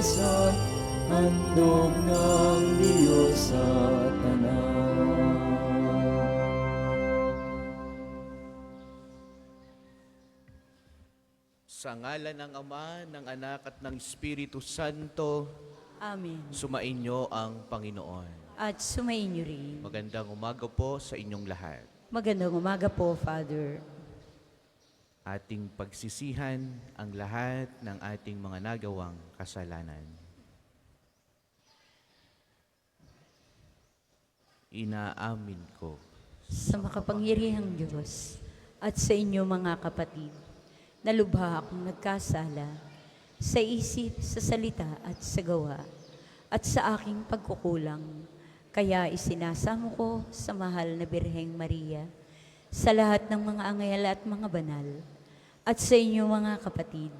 Diyos ay handog ng Diyos sa tanan. Sa ngalan ng Ama, ng Anak at ng Espiritu Santo, Amen. sumainyo ang Panginoon. At sumayin niyo rin. Magandang umaga po sa inyong lahat. Magandang umaga po, Father. Ating pagsisihan ang lahat ng ating mga nagawang kasalanan. Inaamin ko Sa makapangyarihang Diyos at sa inyo mga kapatid, nalubha akong nagkasala sa isip, sa salita at sa gawa at sa aking pagkukulang. Kaya isinasamo ko sa mahal na Birheng Maria, sa lahat ng mga anghel at mga banal, at sa inyo mga kapatid,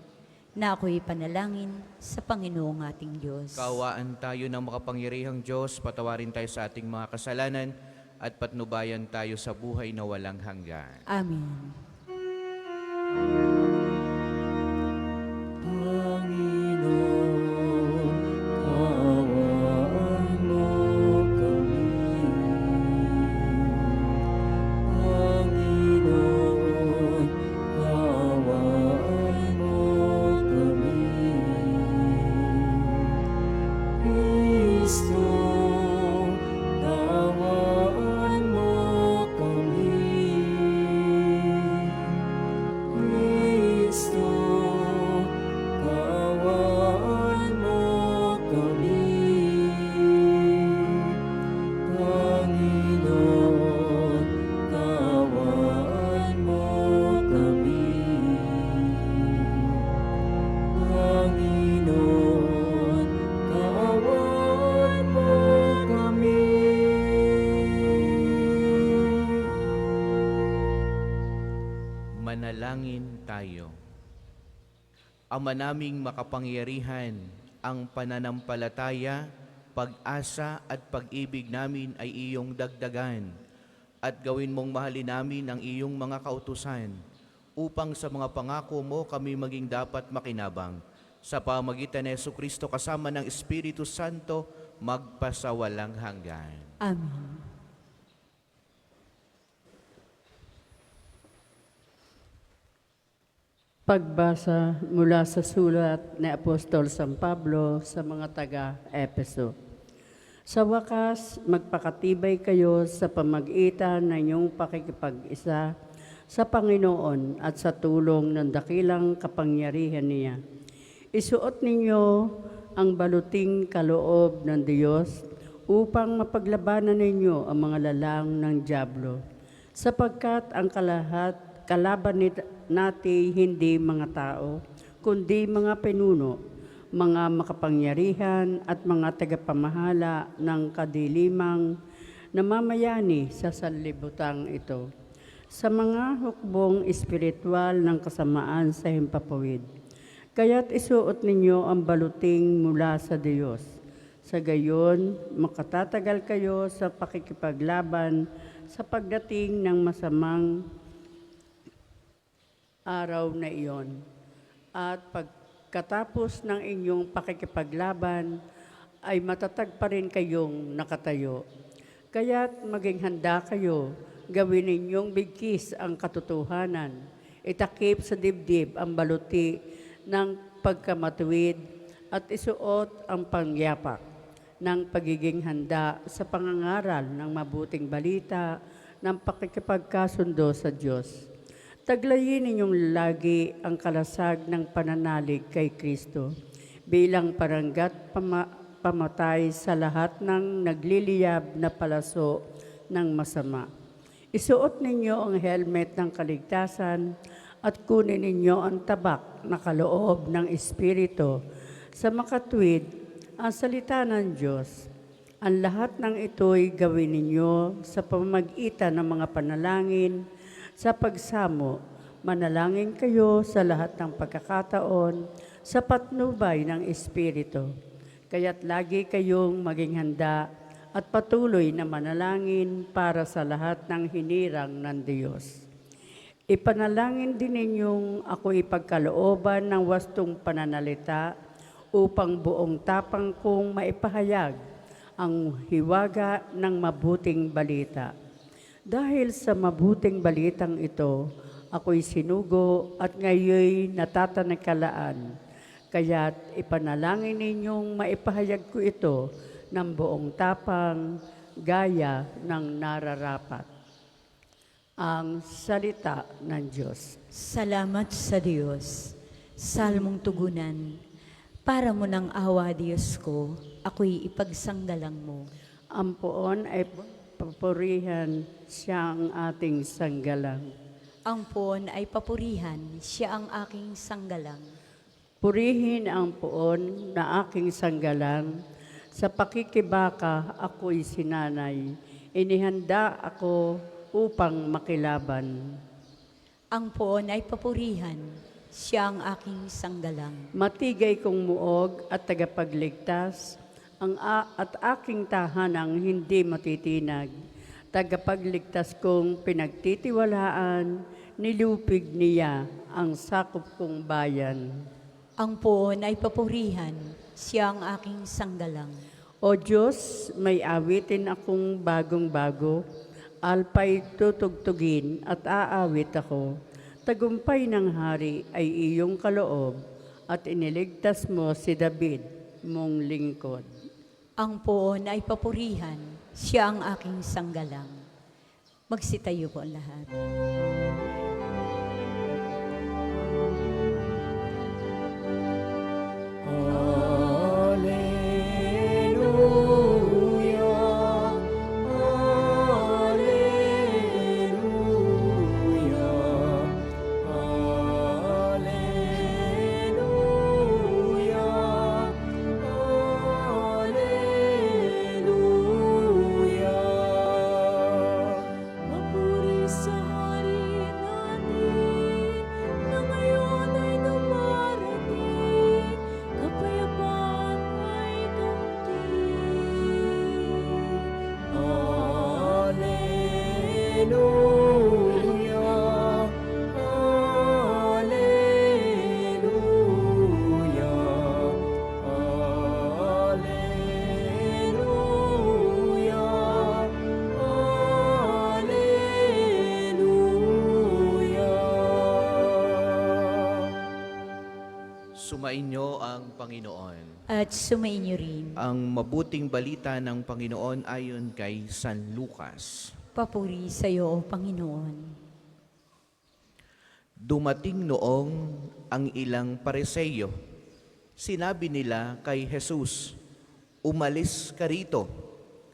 na ako'y panalangin sa Panginoong ating Diyos. Kaawaan tayo ng makapangyarihang Diyos, patawarin tayo sa ating mga kasalanan, at patnubayan tayo sa buhay na walang hanggan. Amen. Panginoon, kaawaan mo kami. Panginoon, kaawaan mo kami. Kristo, kaawaan mo kami. Kristo, kaawaan mo kami. Panginoon, kaawaan mo kami. Panginoon, kaawaan mo kami. Manalangin tayo. Ama naming makapangyarihan, ang pananampalataya, pag-asa at pag-ibig namin ay iyong dagdagan at gawin mong mahalin namin ang iyong mga kautusan upang sa mga pangako mo kami maging dapat makinabang. Sa pamagitan ni Jesucristo kasama ng Espiritu Santo, magpasawalang hanggan. Amen. Pagbasa mula sa sulat ni Apostol San Pablo sa mga taga-Efeso. Sa wakas, magpakatibay kayo sa pamagitan ng inyong pakikipag-isa sa Panginoon at sa tulong ng dakilang kapangyarihan niya. Isuot ninyo ang baluting kaloob ng Diyos upang mapaglabanan ninyo ang mga lalang ng dyablo, sapagkat ang kalaban natin hindi mga tao, kundi mga pinuno, mga makapangyarihan at mga tagapamahala ng kadilimang namamayani sa sanlibutan ito, sa mga hukbong espiritual ng kasamaan sa himpapawid. Kaya't isuot ninyo ang baluting mula sa Diyos. Sa gayon, makatatagal kayo sa pakikipaglaban sa pagdating ng masamang araw na iyon. At pagkatapos ng inyong pakikipaglaban, ay matatag pa rin kayong nakatayo. Kaya't maging handa kayo, gawin ninyong bigkis ang katotohanan, itakip sa dibdib ang baluti ng pagkamatuwid at isuot ang pangyapak ng pagiging handa sa pangangaral ng mabuting balita ng pakikipagkasundo sa Diyos. Taglayin ninyong lagi ang kalasag ng pananalig kay Kristo bilang paranggat pamatay sa lahat ng nagliliyab na palaso ng masama. Isuot ninyo ang helmet ng kaligtasan at kunin ninyo ang tabak na kaloob ng Espiritu sa makatwid ang salita ng Diyos. Ang lahat ng ito'y gawin ninyo sa pamamagitan ng mga panalangin. Sa pagsamo, manalangin kayo sa lahat ng pagkakataon sa patnubay ng Espiritu. Kaya't lagi kayong maging handa at patuloy na manalangin para sa lahat ng hinirang ng Diyos. Ipanalangin din ninyong ako ipagkalooban ng wastong pananalita upang buong tapang kong maipahayag ang hiwaga ng mabuting balita. Dahil sa mabuting balitang ito, ako'y sinugo at ngayon natatanikalaan. Kaya't ipanalangin ninyong maipahayag ko ito ng buong tapang gaya ng nararapat. Ang salita ng Diyos. Salamat sa Diyos. Salmong tugunan. Para mo ng awa, Diyos ko, ako'y ipagsanggalang mo. Ang poon ay papurihan, siya ang ating sanggalang. Ang poon ay papurihan, siya ang aking sanggalang. Purihin ang poon na aking sanggalang. Sa pakikibaka ako'y sinanay. Inihanda ako upang makilaban. Ang poon ay papurihan, siya ang aking sanggalang. Matigay kong muog at tagapagligtas, at aking tahanang hindi matitinag. Tagapagligtas kong pinagtitiwalaan, nilupig niya ang sakop kong bayan. Ang poon ay papurihan, siya ang aking sanggalang. O Diyos, may awitin akong bagong-bago, alpay tutugtugin at aawit ako. Tagumpay ng hari ay iyong kaloob at iniligtas mo si David, mong lingkod. Ang poon ay papurihan, siya ang aking sanggalang. Magsitayo po ang lahat. Hallelujah, hallelujah, hallelujah, hallelujah. Papuri sa hari natin, na ngayon ay dumarating, kapayapaan ay kamtin. Hallelujah, hallelujah, hallelujah, hallelujah. Sumainyo ang Panginoon. At sumainyo rin. Ang mabuting balita ng Panginoon ayon kay San Lucas. Papuri sa iyo, O Panginoon. Dumating noong ang ilang Pariseo. Sinabi nila kay Jesus, "Umalis ka rito,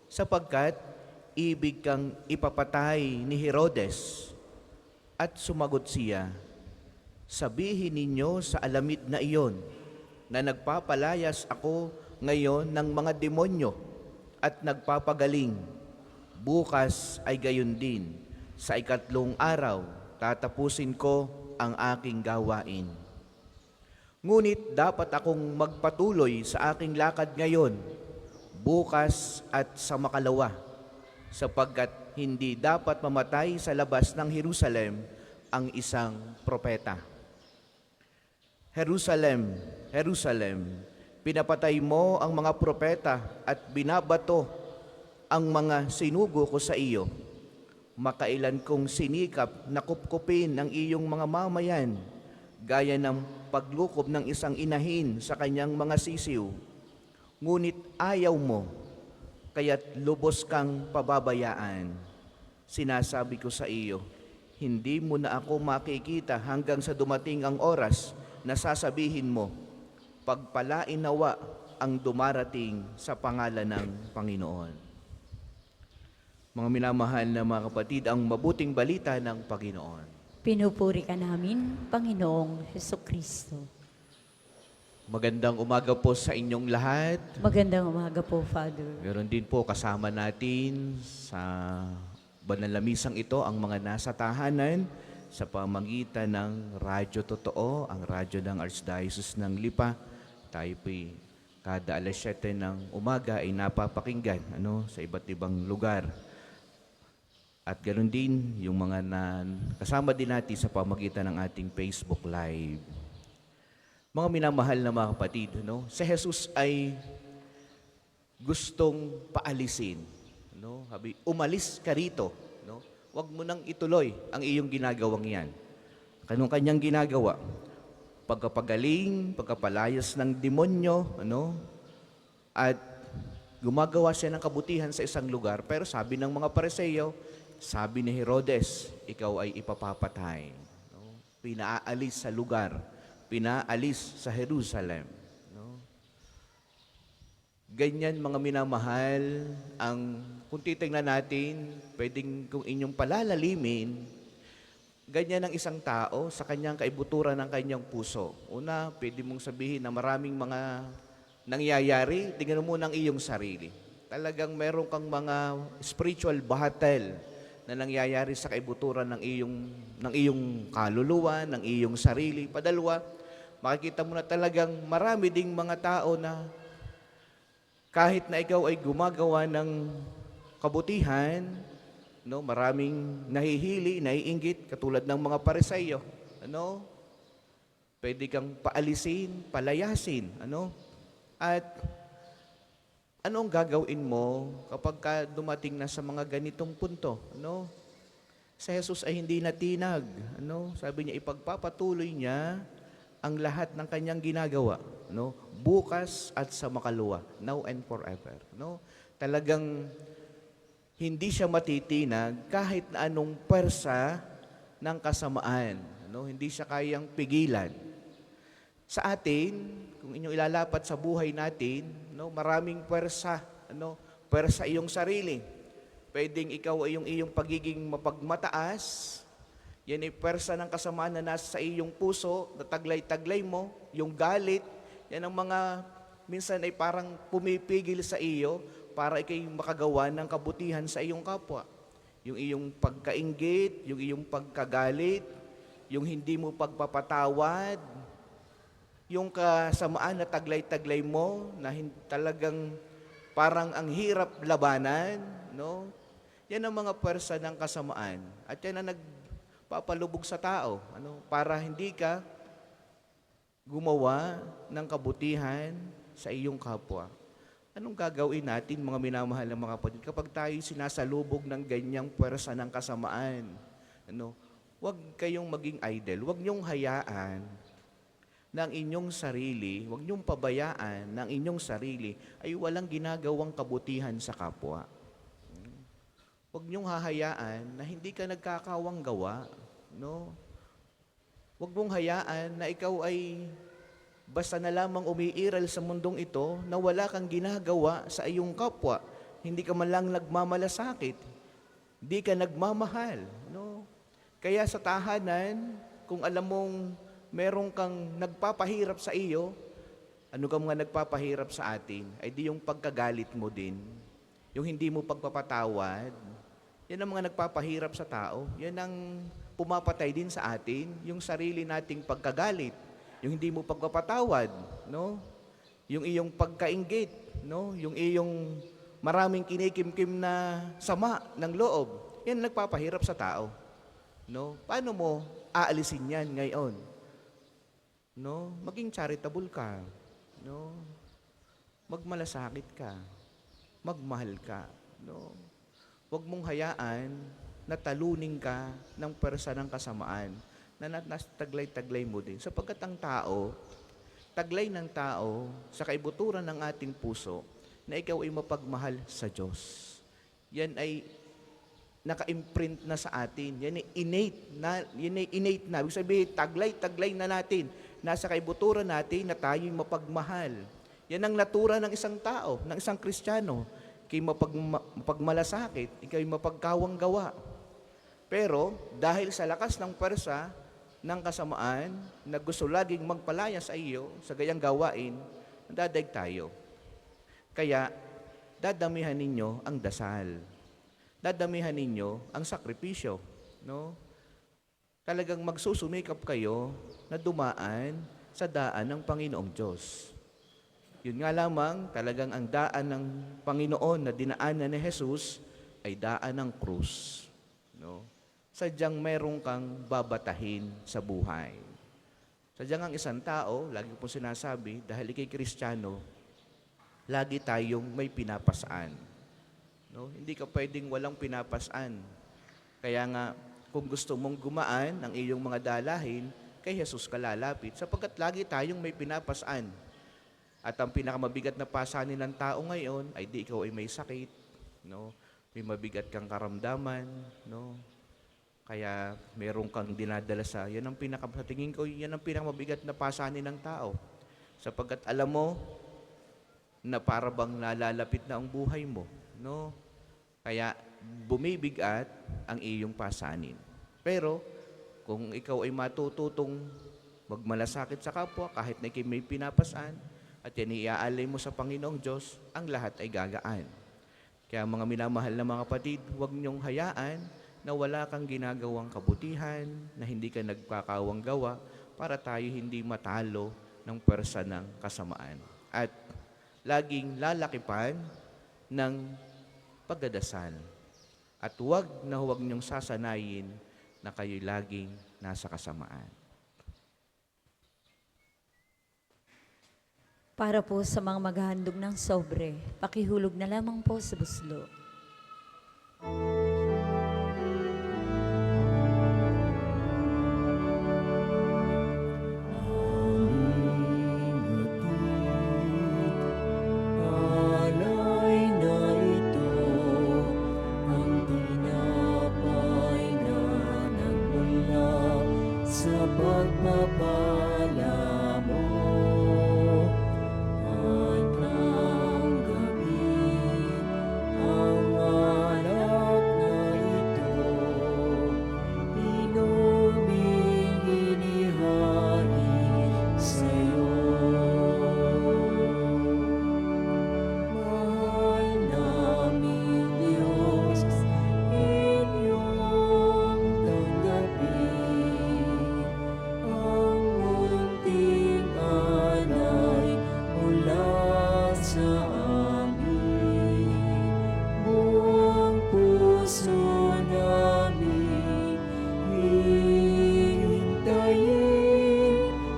sapagkat ibig kang ipapatay ni Herodes." At sumagot siya, "Sabihin ninyo sa alamid na iyon, na nagpapalayas ako ngayon ng mga demonyo at nagpapagaling. Bukas ay gayon din. Sa ikatlong araw, tatapusin ko ang aking gawain. Ngunit dapat akong magpatuloy sa aking lakad ngayon, bukas at sa makalawa, sapagkat hindi dapat mamatay sa labas ng Jerusalem ang isang propeta. Jerusalem, Jerusalem, pinapatay mo ang mga propeta at binabato ang mga sinugo ko sa iyo. Makailan kong sinikap na kupkupin ang iyong mga mamayan, gaya ng paglukob ng isang inahin sa kanyang mga sisiw. Ngunit ayaw mo, kaya't lubos kang pababayaan. Sinasabi ko sa iyo, hindi mo na ako makikita hanggang sa dumating ang oras na sasabihin mo, pagpalain nawa ang dumarating sa pangalan ng Panginoon." Mga minamahal na mga kapatid, ang mabuting balita ng Panginoon. Pinupuri ka namin, Panginoong Hesukristo. Magandang umaga po sa inyong lahat. Magandang umaga po, Father. Meron din po kasama natin sa banal na misang ito ang mga nasa tahanan sa pamagitan ng Radyo Totoo, ang radyo ng Archdiocese ng Lipa. Tayo po'y kada alas 7 ng umaga ay napapakinggan sa iba't ibang lugar. At ganoon din yung mga kasama din natin sa pamagitan ng ating Facebook Live. Mga minamahal na mga kapatid, no? Si Jesus ay gustong paalisin, no? Sabi, umalis ka rito, no? Huwag mo nang ituloy ang iyong ginagawang 'yan. Kanong kanyang ginagawa? Pagkapagaling, pagkapalayas ng demonyo, ano? At gumagawa siya ng kabutihan sa isang lugar, pero sabi ng mga Pariseo, sabi ni Herodes, ikaw ay ipapapatay. No? Pinaalis sa lugar, pinaalis sa Jerusalem. No? Ganyan mga minamahal, kung titingnan natin, pwedeng kung inyong palalalimin, ganyan ang isang tao sa kanyang kaibuturan ng kanyang puso. Una, pwede mong sabihin na maraming mga nangyayari, tingnan mo muna ang iyong sarili. Talagang meron kang mga spiritual battle na nangyayari sa kaibuturan ng iyong kaluluwa, ng iyong sarili. Padalwa, makikita mo na talagang marami ding mga tao na kahit na ikaw ay gumagawa ng kabutihan, no, maraming nahihili, naiinggit, katulad ng mga Pariseo. Ano? Pwede kang paalisin, palayasin. Ano? At anong gagawin mo kapag dumating na sa mga ganitong punto? Ano? Si Jesus ay hindi natinag. Ano? Sabi niya, ipagpapatuloy niya ang lahat ng kanyang ginagawa. No? Bukas at sa makaluwa, now and forever. No? Talagang hindi siya matitinag kahit na anong pwersa ng kasamaan. No? Hindi siya kayang pigilan. Sa atin, kung inyong ilalapat sa buhay natin, no, maraming pwersa. Ano? Pwersa iyong sarili. Pwedeng ikaw ay yung iyong pagiging mapagmataas. Yan ay pwersa ng kasamaan na nasa sa iyong puso, na taglay-taglay mo, yung galit. Yan ang mga minsan ay parang pumipigil sa iyo para ikay makagawa ng kabutihan sa iyong kapwa. Yung iyong pagkainggit, yung iyong pagkagalit, yung hindi mo pagpapatawad, yung kasamaan na taglay-taglay mo, na talagang parang ang hirap labanan, no? Yan ang mga pwersa ng kasamaan. At yan ang nagpapalubog sa tao, ano? Para hindi ka gumawa ng kabutihan sa iyong kapwa. Anong gagawin natin, mga minamahal ng mga kapatid, kapag tayo sinasalubog ng ganyang pwersa ng kasamaan? Ano? Huwag kayong maging idle. Huwag niyong hayaan ng inyong sarili, huwag niyong pabayaan ng inyong sarili ay walang ginagawang kabutihan sa kapwa. Huwag niyong hahayaan na hindi ka nagkakawang gawa. No? Huwag mong hayaan na ikaw ay basta na lamang umiiral sa mundong ito na wala kang ginagawa sa iyong kapwa. Hindi ka man lang nagmamalasakit. Hindi ka nagmamahal. No? Kaya sa tahanan, kung alam mong meron kang nagpapahirap sa iyo, ano ka mga nagpapahirap sa atin, ay di yung pagkagalit mo din, yung hindi mo pagpapatawad, yan ang mga nagpapahirap sa tao. Yan ang pumapatay din sa atin, yung sarili nating pagkagalit. Yung hindi mo pagpapatawad, no? Yung iyong pagkainggit, no? Yung iyong maraming kinikimkim na sama ng loob. Yan nagpapahirap sa tao, no? Paano mo aalisin yan ngayon? No? Maging charitable ka, no? Magmalasakit ka, magmahal ka, no? Huwag mong hayaan na talunin ka ng pwersa ng kasamaan na taglay-taglay mo din. Sapagkat ang tao, taglay ng tao sa kaibuturan ng ating puso na ikaw ay mapagmahal sa Diyos. Yan ay naka-imprint na sa atin. Yan ay innate na. Ibig sabihin, taglay-taglay na natin. Nasa kaibuturan natin na tayo'y mapagmahal. Yan ang natura ng isang tao, ng isang Kristiyano. Ika'y mapagmalasakit, ika'y mapagkawang gawa. Pero dahil sa lakas ng pwersa ng kasamaan na gusto laging magpalaya sa iyo, sa gayang gawain, dadaig tayo. Kaya, dadamihan ninyo ang dasal. Dadamihan ninyo ang sakripisyo. No? Talagang magsusumikap kayo na dumaan sa daan ng Panginoong Diyos. Yun nga lamang, talagang ang daan ng Panginoon na dinaanan ni Jesus ay daan ng krus. No? Sadyang meron kang babatahin sa buhay. Sadyang ang isang tao, lagi po sinasabi, dahil ikay Kristiyano, lagi tayong may pinapasaan. No? Hindi ka pwedeng walang pinapasaan. Kaya nga, kung gusto mong gumaan ang iyong mga dalahin, kay Jesus ka lalapit, sapagkat lagi tayong may pinapasaan. At ang pinakamabigat na pasanin ng tao ngayon ay di ikaw ay may sakit, no? May mabigat kang karamdaman, no? Kaya meron kang dinadala sa sa tingin ko, yan ang pinakamabigat na pasanin ng tao. Sapagkat alam mo na para bang nalalapit na ang buhay mo, no? Kaya bumibigat ang iyong pasanin. Pero kung ikaw ay matututong magmalasakit sa kapwa kahit na may pinapasaan at yan iaalay mo sa Panginoong Diyos, ang lahat ay gagaan. Kaya mga minamahal na mga kapatid, huwag niyong hayaan na wala kang ginagawang kabutihan, na hindi ka nagkakawang gawa para tayo hindi matalo ng pwersa ng kasamaan. At laging lalakipan ng pagdadasal. At huwag niyong sasanayin na kayo'y laging nasa kasamaan. Para po sa mga maghahandog ng sobre, pakihulog na lamang po sa buslo. Alay na ito, ang tinapay na nagmula sa pagpapala mo. At ang gabi, ang alak na ito, inuming inihain sa'yo. Mahal naming Diyos, inyong tanggapin ang munting alay mula sa amin. Buong puso namin hihintayin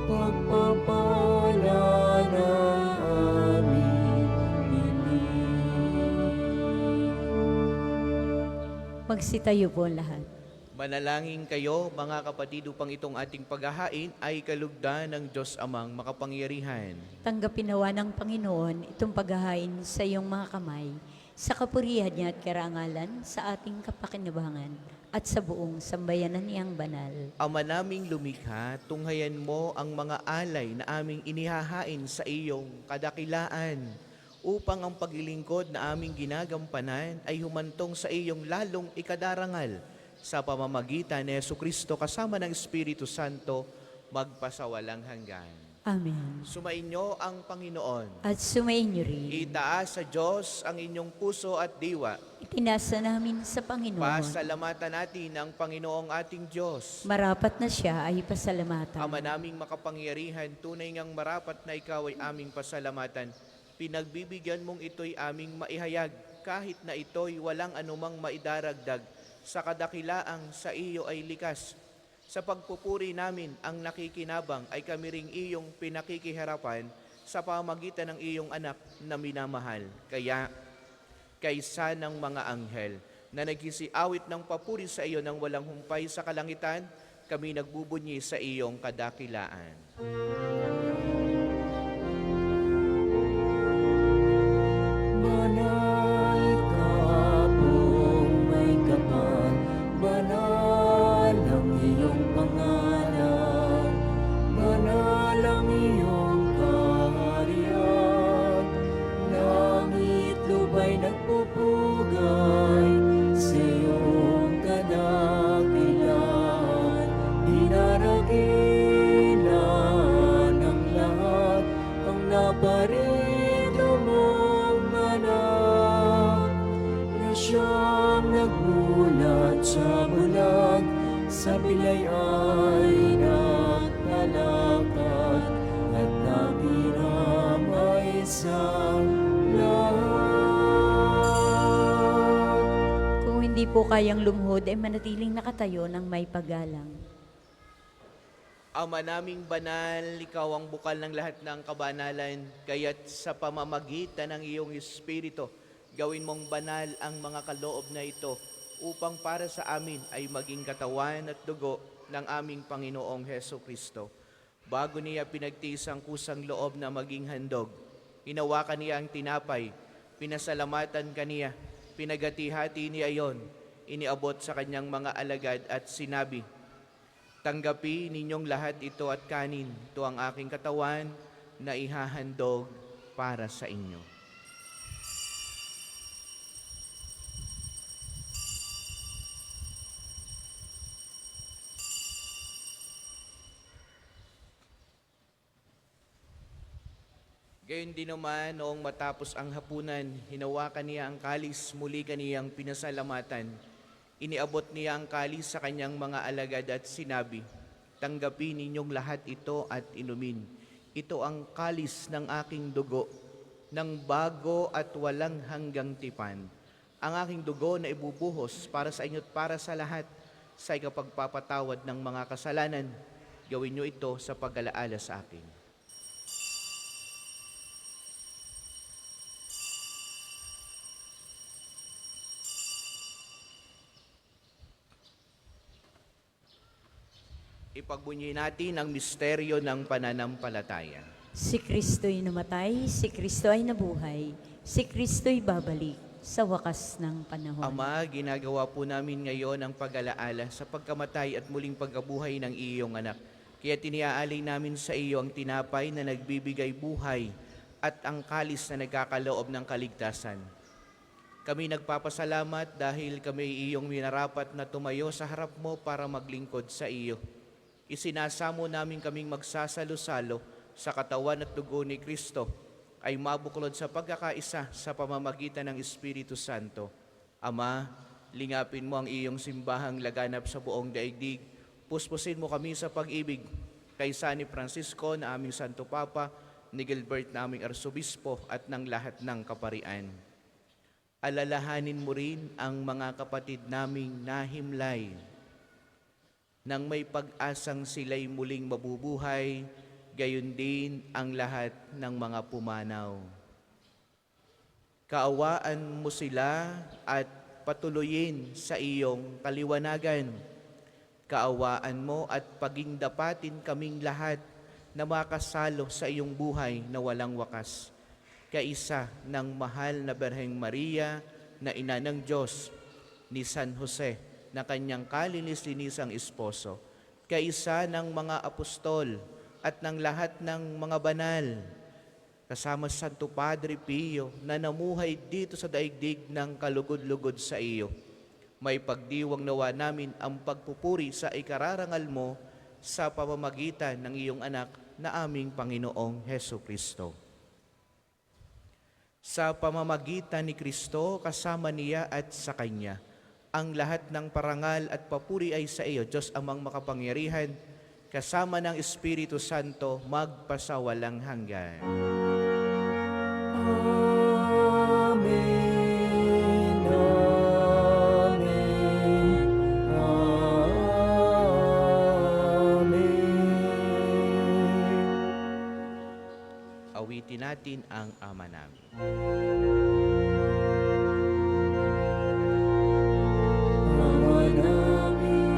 pagpapala na aming Magsitayo po ang lahat. Manalangin kayo, mga kapatid, upang itong ating paghahain ay kalugdan ng Diyos Amang makapangyarihan. Tanggapin nawa ng Panginoon itong paghahain sa iyong mga kamay, sa kapurihan niya at karangalan, sa ating kapakinabangan, at sa buong sambayanan niyang banal. Ama naming lumikha, tunghayan mo ang mga alay na aming inihahain sa iyong kadakilaan, upang ang paglilingkod na aming ginagampanan ay humantong sa iyong lalong ikadarangal, sa pamamagitan ni Jesucristo kasama ng Espiritu Santo, magpasawalang hanggan. Amen. Sumainyo ang Panginoon. At sumainyo rin. Itaas sa Diyos ang inyong puso at diwa. Itinasa namin sa Panginoon. Pasalamatan natin ang Panginoong ating Diyos. Marapat na siya ay pasalamatan. Ama naming makapangyarihan, tunay ngang marapat na ikaw ay aming pasalamatan. Pinagbibigyan mong ito'y aming maihayag, kahit na ito'y walang anumang maidaragdag sa kadakilaang sa iyo ay likas. Sa pagpupuri namin ang nakikinabang ay kami ring iyong pinakikiharapan sa pamagitan ng iyong anak na minamahal. Kaya, kaysa ng mga anghel na nagsisiawit ng papuri sa iyo ng walang humpay sa kalangitan, kami nagbubunyi sa iyong kadakilaan. Banal ka pong may kapal, banal ang iyong pangalan, banal ang iyong kaharian. Langit luba'y nagpupugay sa iyong kadakilaan. Dinaragilan ng lahat ang naparito mong anak, na siyang nagmulat sa bulag, sa bilay ay naglalakad, at nagiram ay sa lahat. Kung hindi po kayang lumuhod, ay manatiling nakatayo ng may paggalang. Ama naming banal, ikaw ang bukal ng lahat ng kabanalan, kaya't sa pamamagitan ng iyong Espiritu, gawin mong banal ang mga kaloob na ito upang para sa amin ay maging katawan at dugo ng aming Panginoong Heso Kristo. Bago niya pinagtiis ang kusang loob na maging handog, hinawakan niya ang tinapay, pinasalamatan kaniya, pinagati-hati niya iyon, iniabot sa kanyang mga alagad at sinabi, "Tanggapin ninyong lahat ito at kanin, ito ang aking katawan na ihahandog para sa inyo." Gayon din naman, noong matapos ang hapunan, hinawakan niya ang kalis, muli kaniyang pinasalamatan. Iniabot niya ang kalis sa kanyang mga alagad at sinabi, "Tanggapin ninyong lahat ito at inumin. Ito ang kalis ng aking dugo, ng bago at walang hanggang tipan. Ang aking dugo na ibubuhos para sa inyo at para sa lahat sa ikapagpapatawad ng mga kasalanan. Gawin niyo ito sa pag-alaala sa akin." Ipagbunyi natin ang misteryo ng pananampalataya. Si Kristo'y namatay, si Kristo ay nabuhay, si Kristo'y babalik sa wakas ng panahon. Ama, ginagawa po namin ngayon ang pag-alaala sa pagkamatay at muling pagkabuhay ng iyong anak. Kaya tiniaalay namin sa iyo ang tinapay na nagbibigay buhay at ang kalis na nagkakaloob ng kaligtasan. Kami nagpapasalamat dahil kami iyong minarapat na tumayo sa harap mo para maglingkod sa iyo. Isinasamo namin kaming magsasalo-salo sa katawan at dugo ni Kristo ay mabuklod sa pagkakaisa sa pamamagitan ng Espiritu Santo. Ama, lingapin mo ang iyong simbahang laganap sa buong daigdig. Puspusin mo kami sa pag-ibig kay San Francisco na aming Santo Papa, ni Gilbert na aming Arsobispo at ng lahat ng kaparian. Alalahanin mo rin ang mga kapatid naming nahimlay nang may pag-asang sila'y muling mabubuhay, gayon din ang lahat ng mga pumanaw. Kaawaan mo sila at patuloyin sa iyong kaliwanagan. Kaawaan mo at pagingdapatin kaming lahat na makasalo sa iyong buhay na walang wakas. Kaisa ng mahal na Berheng Maria na ina ng Diyos, ni San Jose na kanyang kalinis-linisang esposo, kaisa ng mga apostol at ng lahat ng mga banal, kasama Santo Padre Pio na namuhay dito sa daigdig ng kalugod-lugod sa iyo. May pagdiwang nawa namin ang pagpupuri sa ikararangal mo sa pamamagitan ng iyong anak na aming Panginoong Heso Kristo. Sa pamamagitan ni Kristo, kasama niya at sa Kanya, ang lahat ng parangal at papuri ay sa iyo, Diyos Amang makapangyarihan, kasama ng Espiritu Santo, magpasawalang hanggan. Amen. Amen. Amen. Awitin natin ang Ama namin. Ama namin,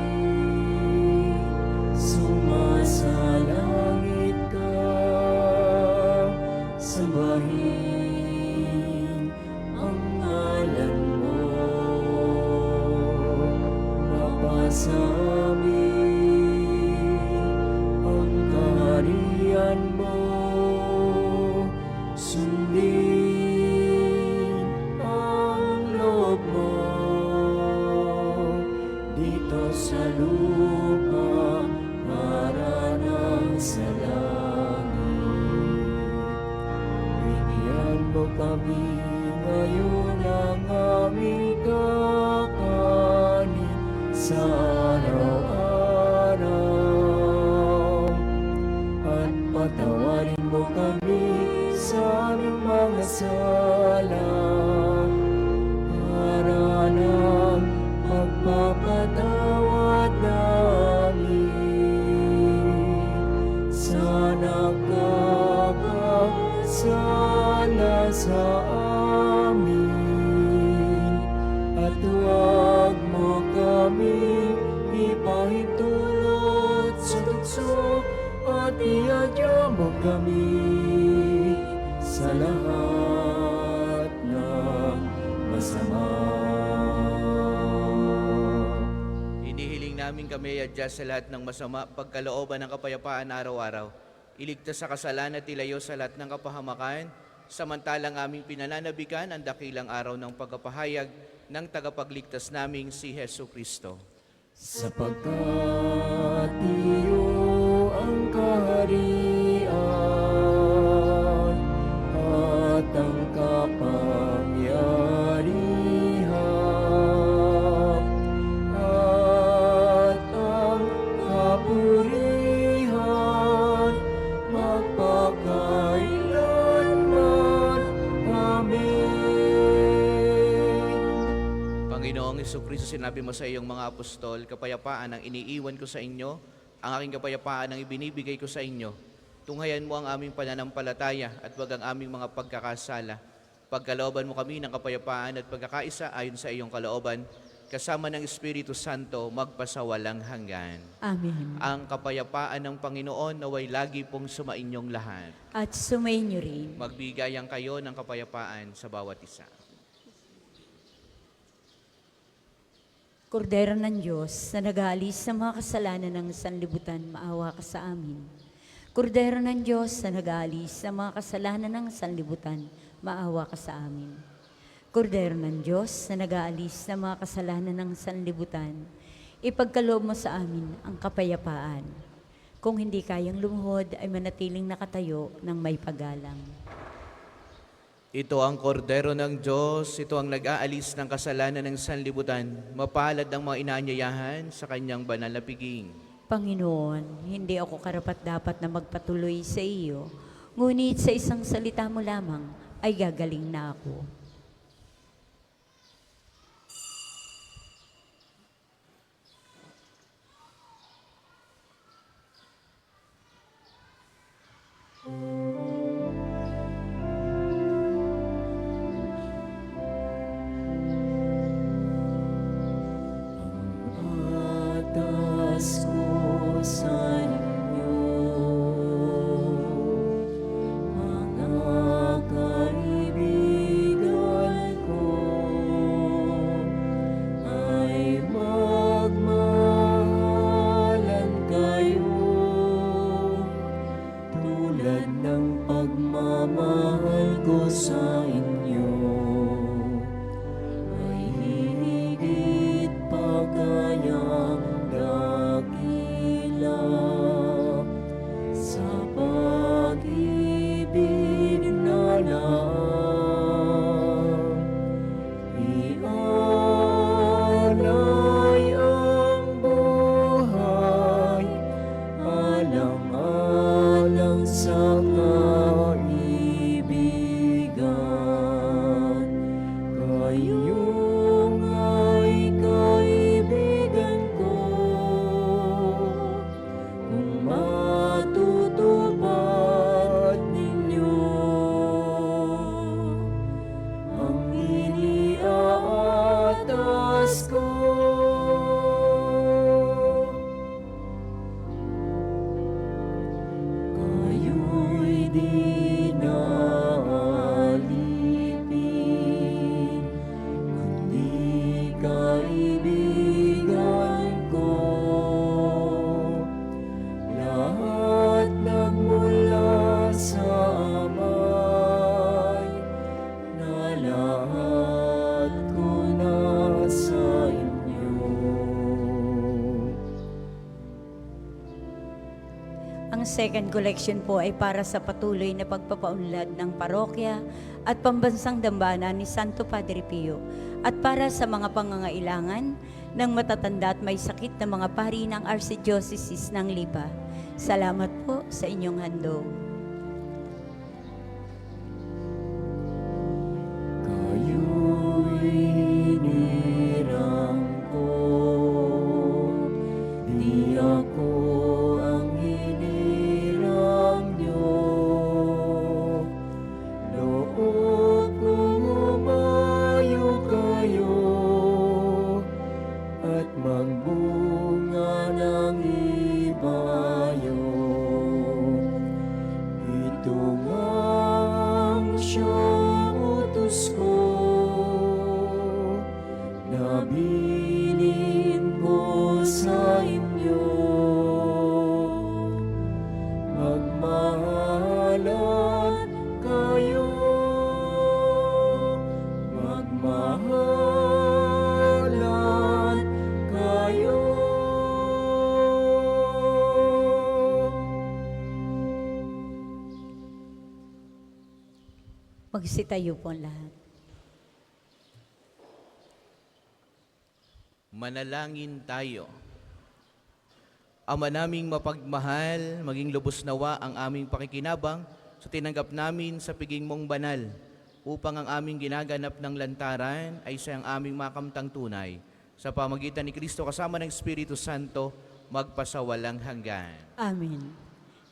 sumasalangit ka, sambahin ang ngalan mo, mapasa amin ang kaharian mo, sundin ang loob mo dito sa lupa para ng sa langit. Bigyan mo kami ngayon ang aming kakanin sa araw. namin kami adjust sa lahat ng masama, pagkalooban ng kapayapaan araw-araw. Iligtas sa kasalanan at ilayo sa lahat ng kapahamakan, samantalang aming pinananabikan ang dakilang araw ng pagkapahayag ng tagapagligtas naming si Hesu Kristo. Sapagkat iyo ang kaharian at ang kapangyarihan at ang kapurihan magpakailanman. Amen. Panginoong Jesucristo, sinabi mo sa iyong mga apostol, kapayapaan ang iniiwan ko sa inyo, ang aking kapayapaan ang ibinibigay ko sa inyo. Tunghayan mo ang aming pananampalataya at wag ang aming mga pagkakasala. Pagkalooban mo kami ng kapayapaan at pagkakaisa ayon sa iyong kalooban, kasama ng Espiritu Santo magpasawalang hanggan. Amen. Ang kapayapaan ng Panginoon naway lagi pong sumainyong lahat. At sumainyo rin. Magbigayan kayo ng kapayapaan sa bawat isa. Kordero ng Diyos na nag-aalis sa mga kasalanan ng sanlibutan, maawa ka sa amin. Kordero ng Diyos na nag-aalis sa mga kasalanan ng sanlibutan, maawa ka sa amin. Kordero ng Diyos na nag-aalis sa mga kasalanan ng sanlibutan, ipagkaloob mo sa amin ang kapayapaan. Kung hindi kayang lumuhod, ay manatiling nakatayo ng may paggalang. Ito ang kordero ng Diyos, ito ang nag-aalis ng kasalanan ng sanlibutan. Mapalad ang mga inaanyayahan sa kanyang banal na piging. Panginoon, hindi ako karapat-dapat na magpatuloy sa iyo, ngunit sa isang salita mo lamang ay gagaling na ako. Atas ko sa inyo, mga kaibigan ko, ay magmahalan kayo, tulad ng pagmamahal ko sa inyo. Ay higit pa kayang dakila sa pag-ibig na lang. Ialay ang buhay alang-alang sa kaibigan. Kayo nga'y kaibigan ko, kung matutupad ninyo ang iniaatas ko. Kayo'y di naalipin, kundi kaibigan ko. Lahat nagmula sa Amay, na lahat ko na sa inyo. Ang second collection po ay para sa patuloy na pagpapaunlad ng parokya at pambansang dambana ni Santo Padre Pio at para sa mga pangangailangan ng matatanda at may sakit na mga pari ng Archdiocese ng Lipa. Salamat po sa inyong handog. Kayo'y hinirang ko, di ako ang hinirang niyo. Loob kong umayo kayo at magbunga ng ibayo. Ito nga ang siyang utos ko, na bilin ko sa Magsitayo po ang lahat. Manalangin tayo. Ama naming mapagmahal, maging lubos nawa ang aming pakikinabang sa tinanggap namin sa piging mong banal, upang ang aming ginaganap ng lantaran ay siyang aming makamtang tunay. Sa pamagitan ni Kristo kasama ng Espiritu Santo, magpasawalang hanggan. Amen.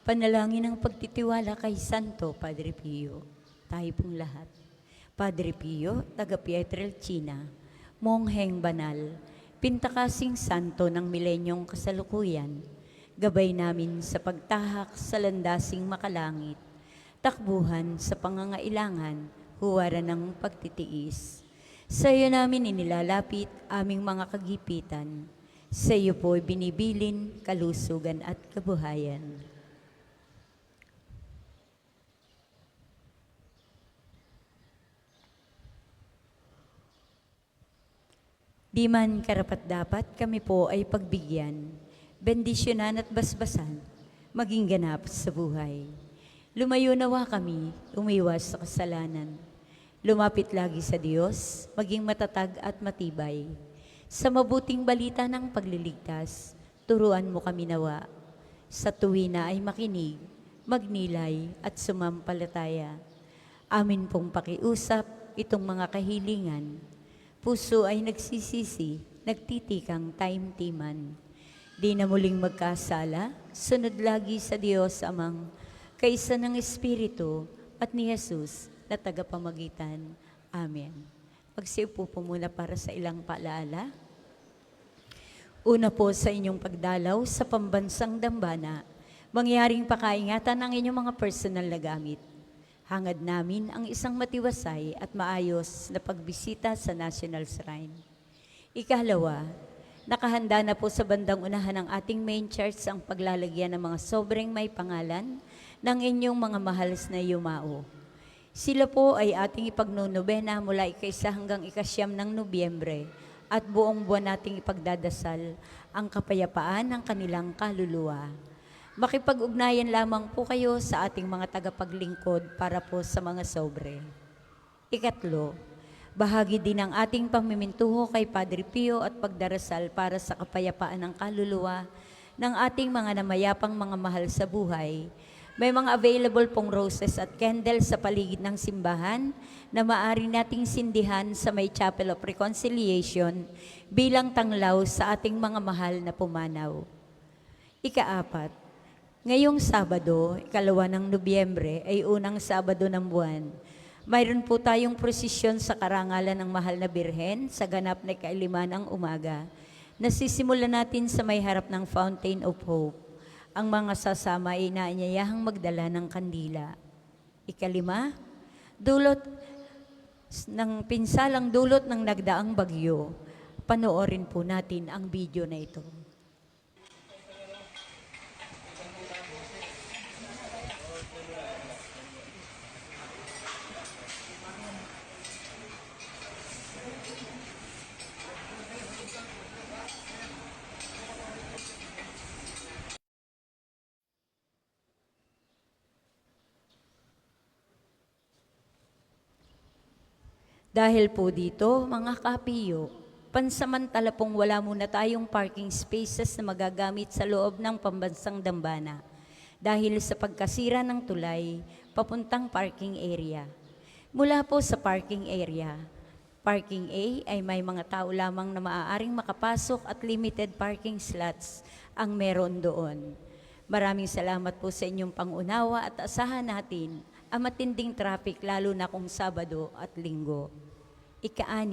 Panalangin ng pagtitiwala kay Santo Padre Pio. Tayo pong lahat. Padre Pio, taga Pietrelcina, mongheng banal, pintakasing santo ng milenyong kasalukuyan, gabay namin sa pagtahak sa landasing makalangit, takbuhan sa pangangailangan, huwaran ng pagtitiis. Sa iyo namin inilalapit aming mga kagipitan. Sa iyo po'y binibilin, kalusugan at kabuhayan. Di man karapat-dapat kami po ay pagbigyan, bendisyonan at basbasan, maging ganap sa buhay. Lumayo nawa kami, umiwas sa kasalanan. Lumapit lagi sa Diyos, maging matatag at matibay. Sa mabuting balita ng pagliligtas, turuan mo kami nawa. Sa tuwina ay makinig, magnilay at sumampalataya. Amin pong pakiusap itong mga kahilingan. Puso ay nagsisisi, nagtitikang taimtiman. Di na muling magkasala, sunod lagi sa Diyos Amang, kaisa ng Espiritu at ni Jesus na tagapamagitan. Amen. Magsiupo po muna para sa ilang paalaala. Una po sa inyong pagdalaw sa pambansang dambana, mangyaring pakaingatan ng inyong mga personal na gamit. Hangad namin ang isang matiwasay at maayos na pagbisita sa National Shrine. Ikalawa, nakahanda na po sa bandang unahan ng ating main church ang paglalagyan ng mga sobrang may pangalan ng inyong mga mahal na yumao. Sila po ay ating ipagnunobena mula ika-1 hanggang ika-9 ng Nobyembre at buong buwan nating ipagdadasal ang kapayapaan ng kanilang kaluluwa. Makipag-ugnayan lamang po kayo sa ating mga tagapaglingkod para po sa mga sobre. Ikatlo, bahagi din ang ating pamimintuho kay Padre Pio at pagdarasal para sa kapayapaan ng kaluluwa ng ating mga namayapang mga mahal sa buhay. May mga available pong roses at candles sa paligid ng simbahan na maaari nating sindihan sa may Chapel of Reconciliation bilang tanglaw sa ating mga mahal na pumanaw. Ikaapat, ngayong Sabado, 2 ng Nobyembre, ay unang Sabado ng buwan. Mayroon po tayong prosesyon sa karangalan ng Mahal na Birhen sa ganap na ika-5 ng umaga. Nasisimulan natin sa may harap ng Fountain of Hope. Ang mga sasama ay inaanyayahang magdala ng kandila. Ika-5, dulot ng pinsalang dulot ng nagdaang bagyo. Panoorin po natin ang video na ito. Dahil po dito, mga kapiyo, pansamantala pong wala muna tayong parking spaces na magagamit sa loob ng pambansang dambana dahil sa pagkasira ng tulay papuntang parking area. Mula po sa parking area, parking A ay may mga tao lamang na maaaring makapasok at limited parking slots ang meron doon. Maraming salamat po sa inyong pangunawa at asahan natin ang matinding traffic lalo na kung Sabado at Linggo. Ika-6.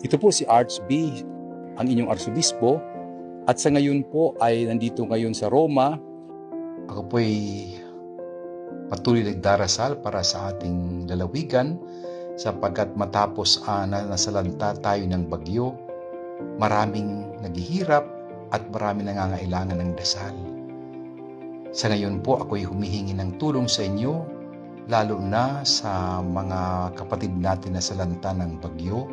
Ito po si Arch B, ang inyong arsobispo, at sa ngayon po ay nandito ngayon sa Roma. Ako po'y patuloy nagdarasal para sa ating lalawigan sapagkat matapos na nasalanta tayo ng bagyo, maraming naghihirap at maraming nangangailangan ng dasal. Sa ngayon po ako'y humihingi ng tulong sa inyo, lalo na sa mga kapatid natin na salanta ng bagyo.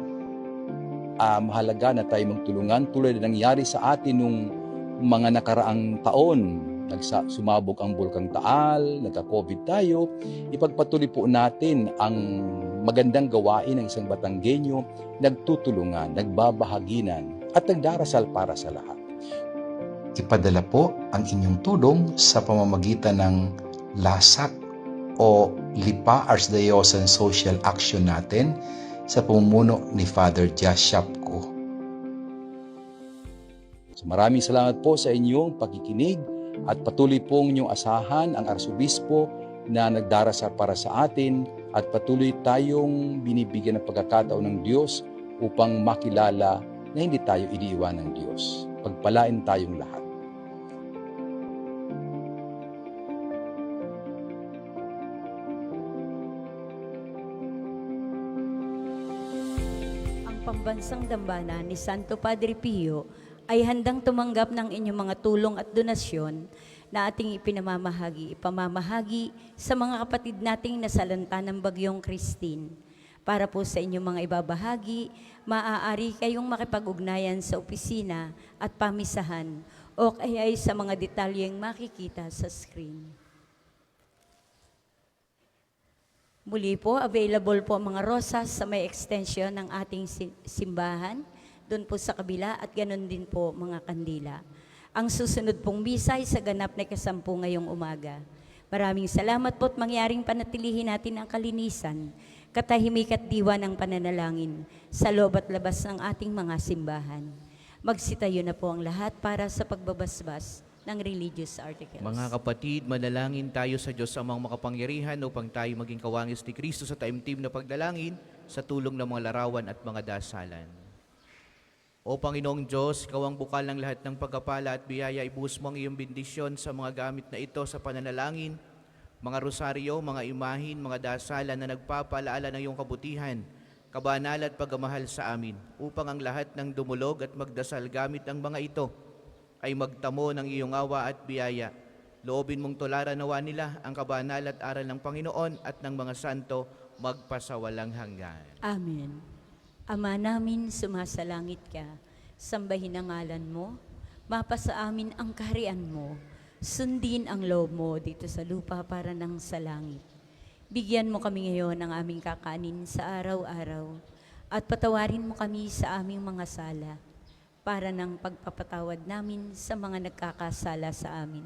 Mahalaga na tayo magtulungan tulad na nangyari sa atin nung mga nakaraang taon, sumabog ang Bulkang Taal, nagka-COVID tayo, ipagpatuloy po natin ang magandang gawain ng isang Batanggenyo, nagtutulungan, nagbabahaginan, at nagdarasal para sa lahat. Ipadala po ang inyong tulong sa pamamagitan ng LASAC o Lipa Archdiocesan Social Action natin sa pamumuno ni Father Jas Shapko. So maraming salamat po sa inyong pakikinig at patuloy pong inyong asahan ang Arsobispo na nagdarasal para sa atin at patuloy tayong binibigyan ng pagkakataon ng Diyos upang makilala na hindi tayo iniiwan ng Diyos. Pagpalain tayong lahat. Ang pambansang dambana ni Santo Padre Pio ay handang tumanggap ng inyong mga tulong at donasyon na ating ipamamahagi sa mga kapatid nating nasalanta ng Bagyong Christine. Para po sa inyong mga ibabahagi, maaari kayong makipag-ugnayan sa opisina at pamisahan o kaya ay sa mga detalyeng makikita sa screen. Muli po, available po ang mga rosas sa may extension ng ating simbahan, doon po sa kabila at ganun din po mga kandila. Ang susunod pong misa ay sa ganap na ika-10 ngayong umaga. Maraming salamat po at mangyaring panatilihin natin ang kalinisan, katahimik at diwa ng pananalangin sa loob at labas ng ating mga simbahan. Magsitayo na po ang lahat para sa pagbabasbas ng religious articles. Mga kapatid, manalangin tayo sa Diyos amang makapangyarihan upang tayo maging kawangis ni Kristo sa taimtim na pagdalangin sa tulong ng mga larawan at mga dasalan. O Panginoong Diyos, Ikaw ang bukal ng lahat ng pagkapala at biyaya, ibuhos mo ang iyong bendisyon sa mga gamit na ito sa pananalangin, mga rosaryo, mga imahin, mga dasalan na nagpapalaala ng iyong kabutihan, kabanal at pagmamahal sa amin, upang ang lahat ng dumulog at magdasal gamit ang mga ito ay magtamo ng iyong awa at biyaya. Loobin mong tularan nawa nila ang kabanal at aral ng Panginoon at ng mga santo magpasawalang hanggan. Amen. Ama namin, sumasalangit ka, sambahin ang ngalan mo, mapasa amin ang kaharian mo, sundin ang loob mo dito sa lupa para nang sa langit. Bigyan mo kami ngayon ng aming kakanin sa araw-araw at patawarin mo kami sa aming mga sala para ng pagpapatawad namin sa mga nagkakasala sa amin.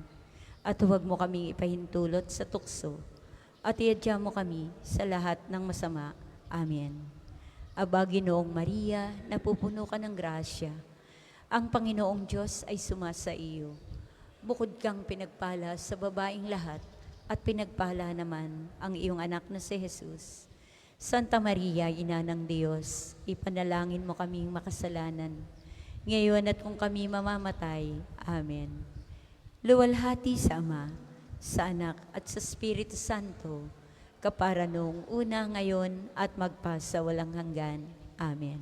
At huwag mo kaming ipahintulot sa tukso at iadya mo kami sa lahat ng masama. Amen. Aba, Ginoong Maria, napupuno ka ng grasya. Ang Panginoong Diyos ay sumasa iyo. Bukod kang pinagpala sa babaing lahat, at pinagpala naman ang iyong anak na si Jesus. Santa Maria, Ina ng Diyos, ipanalangin mo kaming makasalanan, ngayon at kung kami mamamatay. Amen. Luwalhati sa Ama, sa Anak at sa Espiritu Santo, kapara noong una, ngayon, at magpasawalang hanggan. Amen.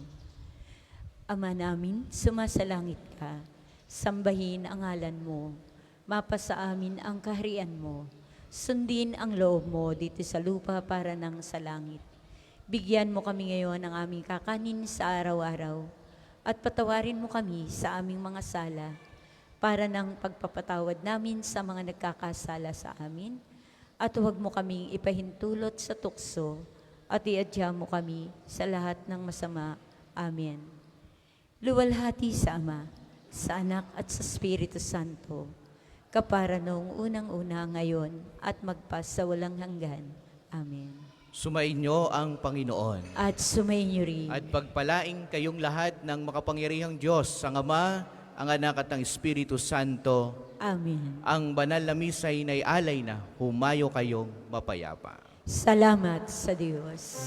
Ama namin, sumasalangit ka, sambahin ang ngalan mo, mapasa amin ang kaharian mo, sundin ang loob mo dito sa lupa para nang sa langit. Bigyan mo kami ngayon ng aming kakanin sa araw-araw, at patawarin mo kami sa aming mga sala, para ng pagpapatawad namin sa mga nagkakasala sa amin, at huwag mo kaming ipahintulot sa tukso at iadya mo kami sa lahat ng masama. Amen. Luwalhati sa Ama, sa Anak at sa Espiritu Santo, kapara noong unang-una, ngayon at magpasawalang hanggan. Amen. Sumainyo ang Panginoon. At sumainyo rin. At pagpalaing kayong lahat ng makapangyarihang Diyos, ang Ama, ang Anak at ang Espiritu Santo. Amen. Ang banal na misa ay naialay na, humayo kayong mapayapa. Salamat sa Diyos.